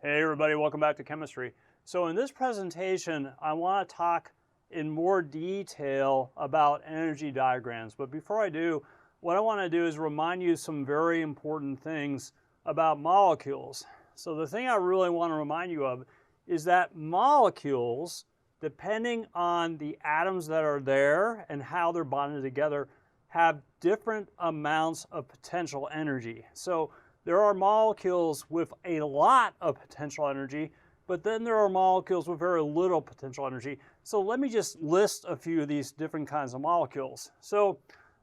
Hey everybody, welcome back to chemistry. So in this presentation, I want to talk in more detail about energy diagrams. But before I do, what I want to do is remind you some very important things about molecules. So the thing I really want to remind you of is that molecules, depending on the atoms that are there and how they're bonded together, have different amounts of potential energy. So there are molecules with a lot of potential energy, but then there are molecules with very little potential energy. So let me just list a few of these different kinds of molecules. So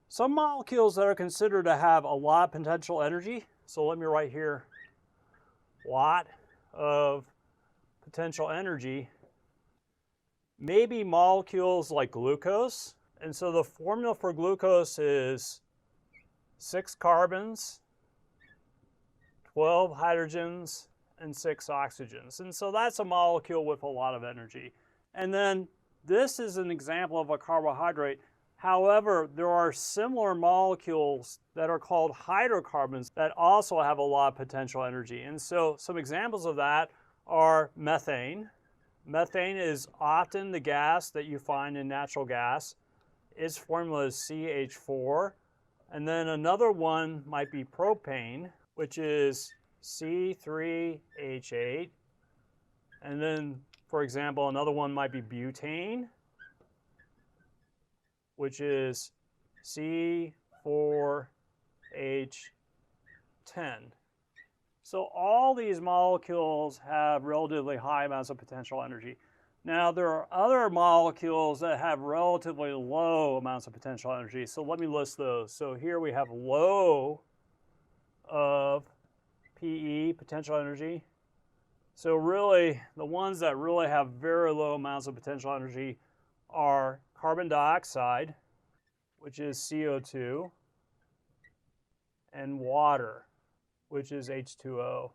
some molecules that are considered to have a lot of potential energy, so let me write here, lot of potential energy, maybe molecules like glucose. And so the formula for glucose is 6 carbons, 12 hydrogens, and 6 oxygens. And so that's a molecule with a lot of energy. And then this is an example of a carbohydrate. However, there are similar molecules that are called hydrocarbons that also have a lot of potential energy. And so some examples of that are methane. Methane is often the gas that you find in natural gas. Its formula is CH4. And then another one might be propane, which is C3H8. And then, for example, another one might be butane, which is C4H10. So all these molecules have relatively high amounts of potential energy. Now, there are other molecules that have relatively low amounts of potential energy. So let me list those. So here we have low of PE, potential energy. So really, the ones that really have very low amounts of potential energy are carbon dioxide, which is CO2, and water, which is H2O.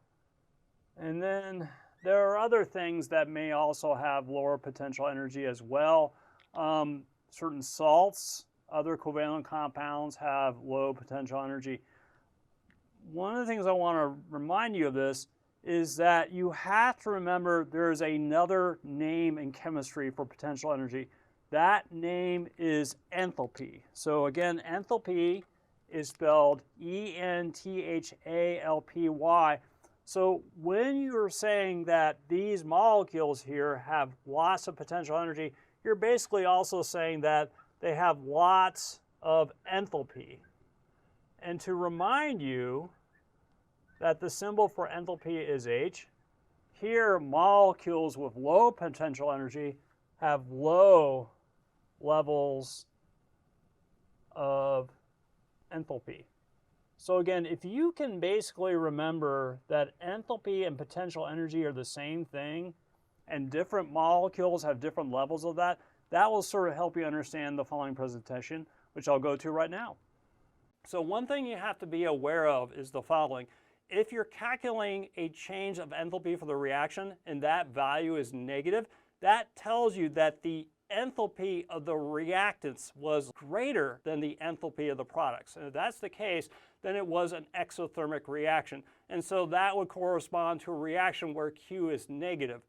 And then there are other things that may also have lower potential energy as well. Certain salts, other covalent compounds have low potential energy. One of the things I want to remind you of this is that you have to remember there is another name in chemistry for potential energy. That name is enthalpy. So again, enthalpy is spelled E-N-T-H-A-L-P-Y. So when you're saying that these molecules here have lots of potential energy, you're basically also saying that they have lots of enthalpy. And to remind you that the symbol for enthalpy is H, here molecules with low potential energy have low levels of enthalpy. So again, if you can basically remember that enthalpy and potential energy are the same thing, and different molecules have different levels of that, that will sort of help you understand the following presentation, which I'll go to right now. So one thing you have to be aware of is the following. If you're calculating a change of enthalpy for the reaction and that value is negative, that tells you that the enthalpy of the reactants was greater than the enthalpy of the products. And if that's the case, then it was an exothermic reaction. And so that would correspond to a reaction where Q is negative.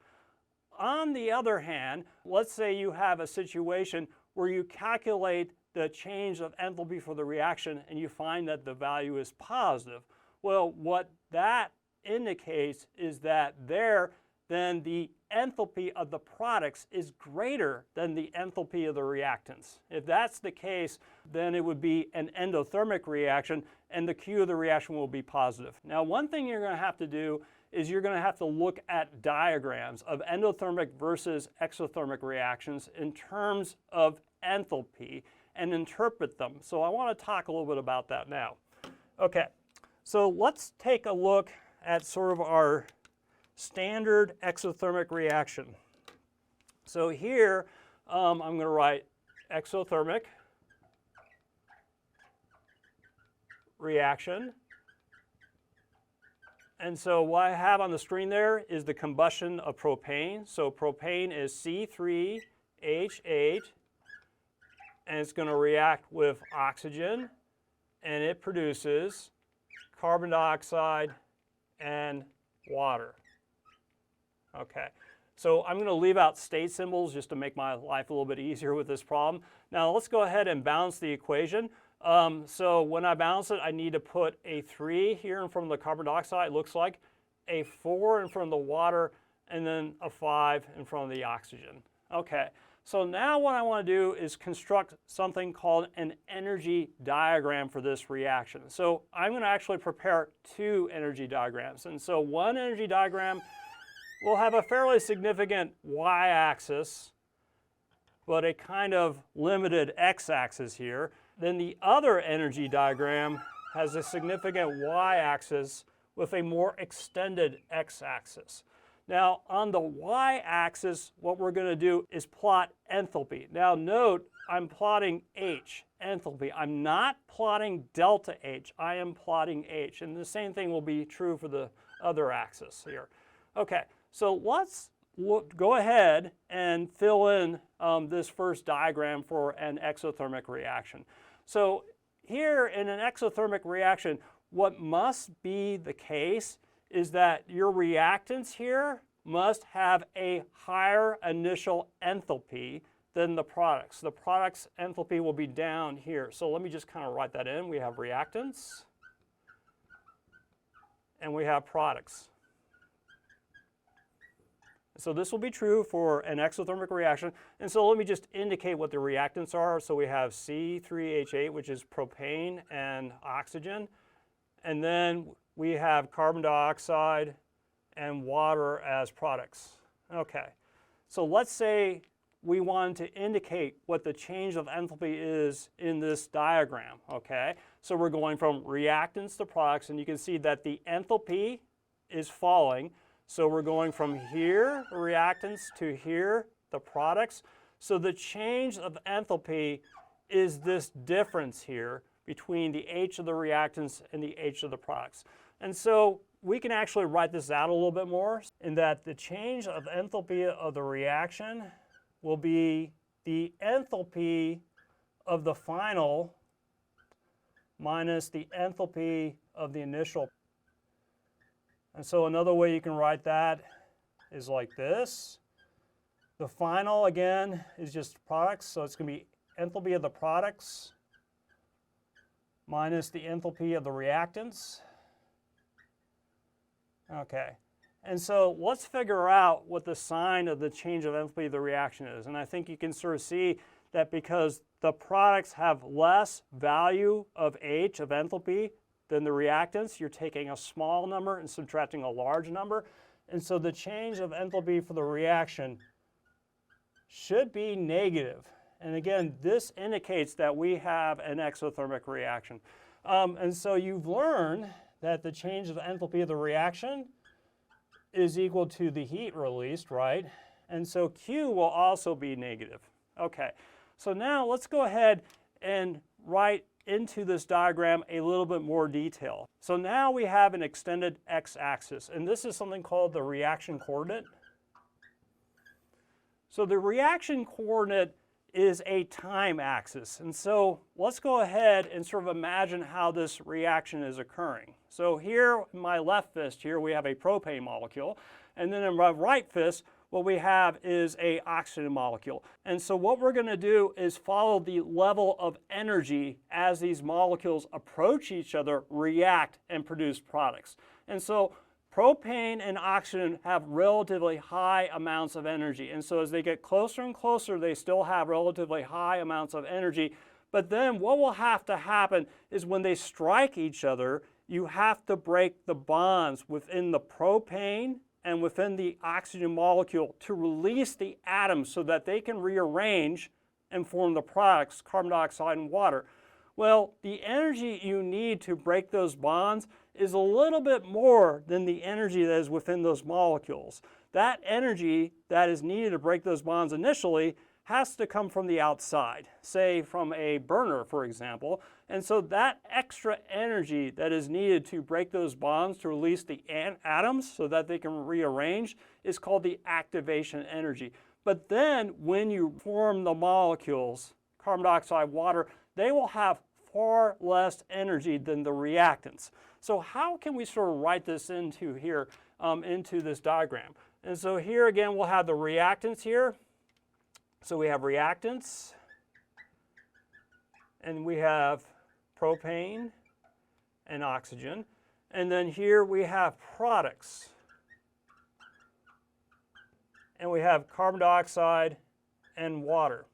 On the other hand, let's say you have a situation where you calculate the change of enthalpy for the reaction and you find that the value is positive. Well, what that indicates is that then the enthalpy of the products is greater than the enthalpy of the reactants. If that's the case, then it would be an endothermic reaction and the Q of the reaction will be positive. Now, one thing you're going to have to do is you're going to have to look at diagrams of endothermic versus exothermic reactions in terms of enthalpy and interpret them. So I want to talk a little bit about that now. Okay, so let's take a look at sort of our standard exothermic reaction. So here I'm going to write exothermic reaction. And so what I have on the screen there is the combustion of propane. So propane is C3H8, and it's going to react with oxygen, and it produces carbon dioxide and water. Okay, so I'm going to leave out state symbols just to make my life a little bit easier with this problem. Now let's go ahead and balance the equation. So when I balance it, I need to put a 3 here in front of the carbon dioxide, it looks like, a 4 in front of the water, and then a 5 in front of the oxygen. Okay, so now what I want to do is construct something called an energy diagram for this reaction. So I'm going to actually prepare 2 energy diagrams. And so one energy diagram will have a fairly significant y-axis, but a kind of limited x-axis here. Then the other energy diagram has a significant y-axis with a more extended x-axis. Now, on the y-axis, what we're going to do is plot enthalpy. Now, note, I'm plotting H, enthalpy. I'm not plotting delta H. I am plotting H. And the same thing will be true for the other axis here. Okay, so let's go ahead and fill in this first diagram for an exothermic reaction. So here in an exothermic reaction, what must be the case is that your reactants here must have a higher initial enthalpy than the products. The products' enthalpy will be down here. So let me just kind of write that in. We have reactants and we have products. So this will be true for an exothermic reaction. And so let me just indicate what the reactants are. So we have C3H8, which is propane and oxygen. And then we have carbon dioxide and water as products. Okay, so let's say we wanted to indicate what the change of enthalpy is in this diagram, okay? So we're going from reactants to products, and you can see that the enthalpy is falling. So we're going from here, reactants, to here, the products. So the change of enthalpy is this difference here between the H of the reactants and the H of the products. And so we can actually write this out a little bit more in that the change of enthalpy of the reaction will be the enthalpy of the final minus the enthalpy of the initial. And so another way you can write that is like this. The final, again, is just products, so it's going to be enthalpy of the products minus the enthalpy of the reactants. Okay, and so let's figure out what the sign of the change of enthalpy of the reaction is. And I think you can sort of see that because the products have less value of H, of enthalpy, than the reactants, you're taking a small number and subtracting a large number. And so the change of enthalpy for the reaction should be negative. And again, this indicates that we have an exothermic reaction. And so you've learned that the change of enthalpy of the reaction is equal to the heat released, right? And so Q will also be negative. Okay, so now let's go ahead and write into this diagram a little bit more detail. So now we have an extended x-axis, and this is something called the reaction coordinate. So the reaction coordinate is a time axis. And so let's go ahead and sort of imagine how this reaction is occurring. So here in my left fist here we have a propane molecule, and then in my right fist what we have is a oxygen molecule. And so what we're going to do is follow the level of energy as these molecules approach each other, react, and produce products. And so propane and oxygen have relatively high amounts of energy. And so as they get closer and closer, they still have relatively high amounts of energy. But then what will have to happen is when they strike each other, you have to break the bonds within the propane and within the oxygen molecule to release the atoms so that they can rearrange and form the products, carbon dioxide and water. Well, the energy you need to break those bonds is a little bit more than the energy that is within those molecules. That energy that is needed to break those bonds initially has to come from the outside, say from a burner, for example. And so that extra energy that is needed to break those bonds to release the atoms so that they can rearrange is called the activation energy. But then when you form the molecules, carbon dioxide, water, they will have far less energy than the reactants. So how can we sort of write this into here into this diagram. And so here again we'll have the reactants here. So we have reactants, and we have propane and oxygen. And then here we have products. And we have carbon dioxide and water.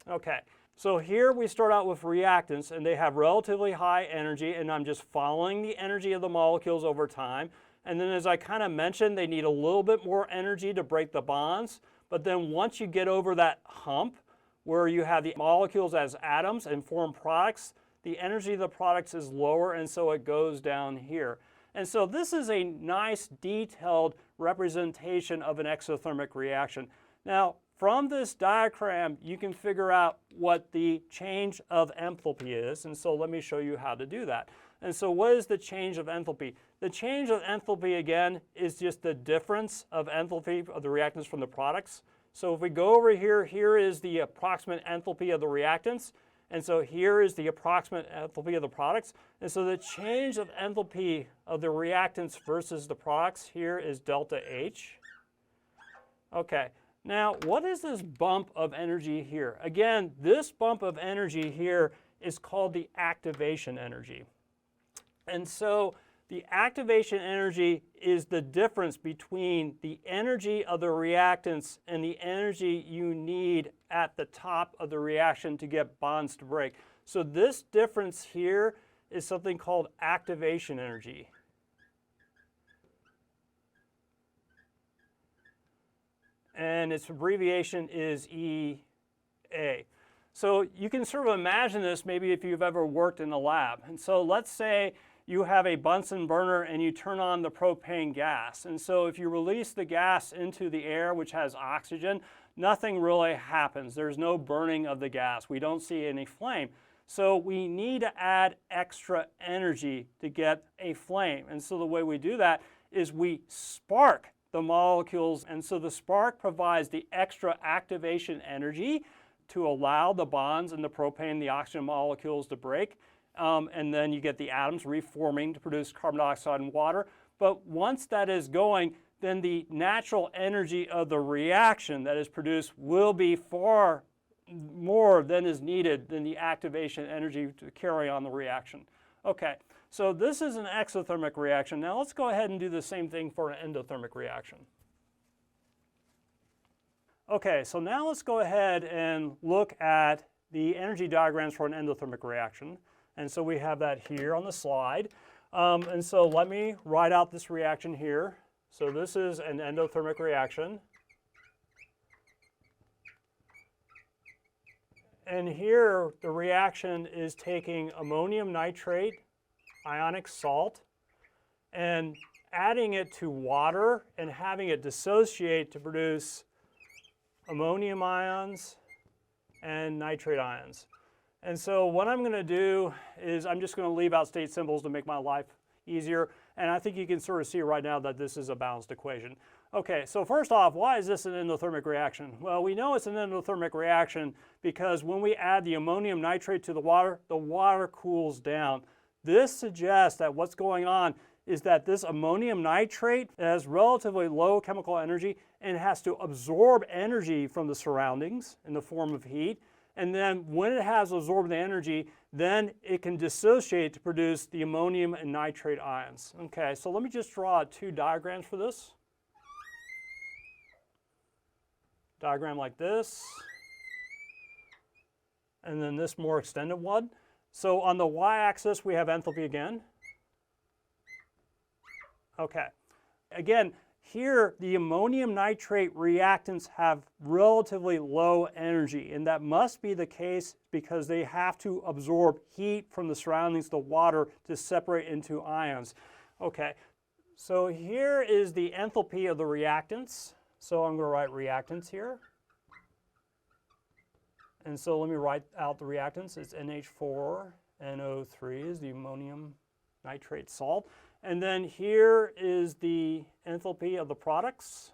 Okay, so here we start out with reactants, and they have relatively high energy, and I'm just following the energy of the molecules over time. And then as I kind of mentioned, they need a little bit more energy to break the bonds. But then once you get over that hump where you have the molecules as atoms and form products, the energy of the products is lower, and so it goes down here. And so this is a nice detailed representation of an exothermic reaction. Now, from this diagram, you can figure out what the change of enthalpy is, and so let me show you how to do that. And so what is the change of enthalpy? The change of enthalpy, again, is just the difference of enthalpy of the reactants from the products. So if we go over here, here is the approximate enthalpy of the reactants, and so here is the approximate enthalpy of the products. And so the change of enthalpy of the reactants versus the products here is delta H. Okay, now what is this bump of energy here? Again, this bump of energy here is called the activation energy. And so the activation energy is the difference between the energy of the reactants and the energy you need at the top of the reaction to get bonds to break. So this difference here is something called activation energy. And its abbreviation is EA. So you can sort of imagine this maybe if you've ever worked in a lab. And so let's say you have a Bunsen burner and you turn on the propane gas. And so if you release the gas into the air, which has oxygen, nothing really happens. There's no burning of the gas. We don't see any flame. So we need to add extra energy to get a flame. And so the way we do that is we spark the molecules. And so the spark provides the extra activation energy to allow the bonds in the propane, the oxygen molecules to break. And then you get the atoms reforming to produce carbon dioxide and water. But once that is going, then the natural energy of the reaction that is produced will be far more than is needed than the activation energy to carry on the reaction. Okay, so this is an exothermic reaction. Now let's go ahead and do the same thing for an endothermic reaction. Okay, so now let's go ahead and look at the energy diagrams for an endothermic reaction. And so we have that here on the slide. And so let me write out this reaction here. So this is an endothermic reaction. And here the reaction is taking ammonium nitrate, ionic salt, and adding it to water and having it dissociate to produce ammonium ions and nitrate ions. And so what I'm going to do is I'm just going to leave out state symbols to make my life easier. And I think you can sort of see right now that this is a balanced equation. Okay, so first off, why is this an endothermic reaction? Well, we know it's an endothermic reaction because when we add the ammonium nitrate to the water cools down. This suggests that what's going on is that this ammonium nitrate has relatively low chemical energy and has to absorb energy from the surroundings in the form of heat. And then when it has absorbed the energy, then it can dissociate to produce the ammonium and nitrate ions. Okay, so let me just draw two diagrams for this. Diagram like this, and then this more extended one. So on the y-axis, we have enthalpy again. Okay, again, here, the ammonium nitrate reactants have relatively low energy, and that must be the case because they have to absorb heat from the surroundings, the water, to separate into ions. Okay, so here is the enthalpy of the reactants. So I'm going to write reactants here. And so let me write out the reactants. It's NH4NO3 is the ammonium nitrate salt. And then here is the enthalpy of the products,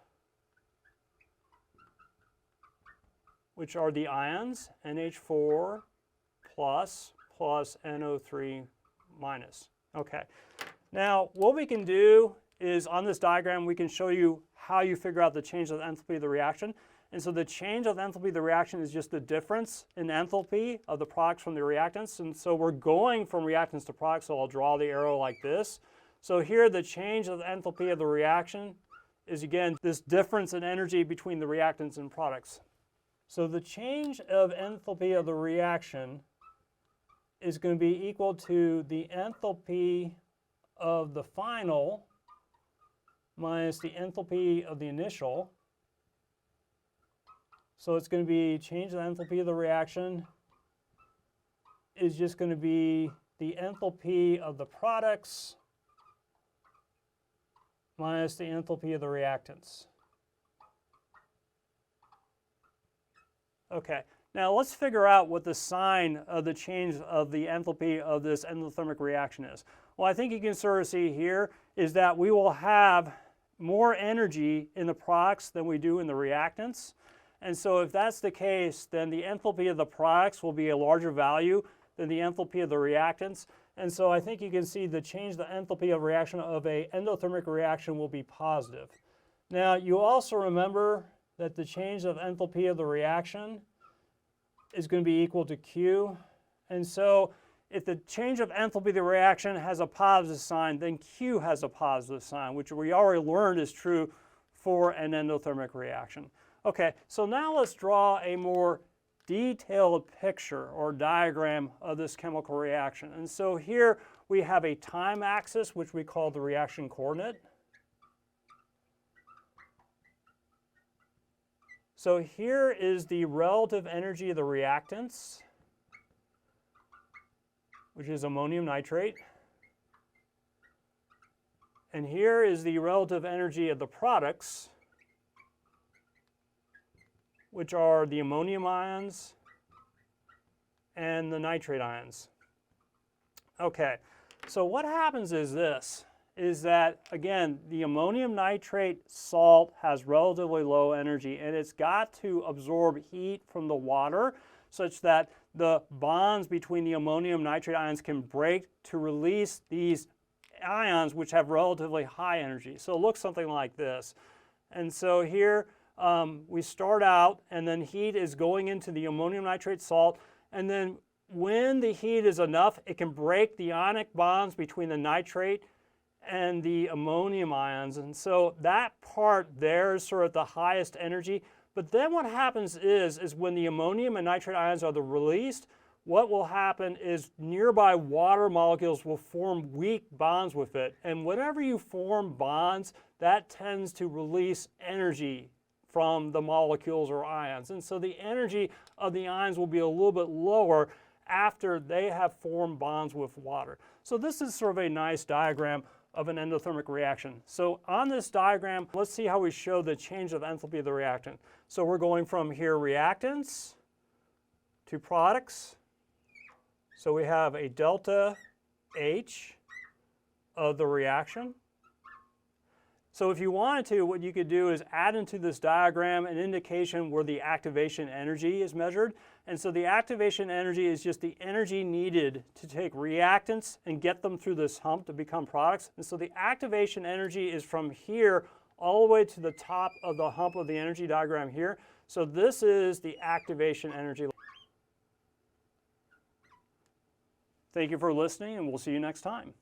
which are the ions, NH4 plus NO3 minus. Okay. Now, what we can do is on this diagram we can show you how you figure out the change of the enthalpy of the reaction. And so the change of the enthalpy of the reaction is just the difference in enthalpy of the products from the reactants. And so we're going from reactants to products, so I'll draw the arrow like this. So here the change of the enthalpy of the reaction is, again, this difference in energy between the reactants and products. So the change of enthalpy of the reaction is going to be equal to the enthalpy of the final minus the enthalpy of the initial. So it's going to be change in the enthalpy of the reaction is just going to be the enthalpy of the products minus the enthalpy of the reactants. Okay, now let's figure out what the sign of the change of the enthalpy of this endothermic reaction is. Well, I think you can sort of see here is that we will have more energy in the products than we do in the reactants. And so if that's the case, then the enthalpy of the products will be a larger value than the enthalpy of the reactants. And so I think you can see the change the enthalpy of reaction of an endothermic reaction will be positive. Now, you also remember that the change of enthalpy of the reaction is going to be equal to Q. And so if the change of enthalpy of the reaction has a positive sign, then Q has a positive sign, which we already learned is true for an endothermic reaction. Okay, so now let's draw a more detailed picture or diagram of this chemical reaction. And so here we have a time axis, which we call the reaction coordinate. So here is the relative energy of the reactants, which is ammonium nitrate. And here is the relative energy of the products, which are the ammonium ions and the nitrate ions. Okay, so what happens is this, is that, again, the ammonium nitrate salt has relatively low energy, and it's got to absorb heat from the water such that the bonds between the ammonium nitrate ions can break to release these ions which have relatively high energy. So it looks something like this. And so here we start out, and then heat is going into the ammonium nitrate salt, and then when the heat is enough, it can break the ionic bonds between the nitrate and the ammonium ions. And so that part there is sort of the highest energy. But then what happens is when the ammonium and nitrate ions are released, what will happen is nearby water molecules will form weak bonds with it. And whenever you form bonds, that tends to release energy from the molecules or ions. And so the energy of the ions will be a little bit lower after they have formed bonds with water. So this is sort of a nice diagram of an endothermic reaction. So on this diagram, let's see how we show the change of enthalpy of the reactant. So we're going from here reactants to products. So we have a delta H of the reaction. So if you wanted to, what you could do is add into this diagram an indication where the activation energy is measured. And so the activation energy is just the energy needed to take reactants and get them through this hump to become products. And so the activation energy is from here all the way to the top of the hump of the energy diagram here. So this is the activation energy. Thank you for listening, and we'll see you next time.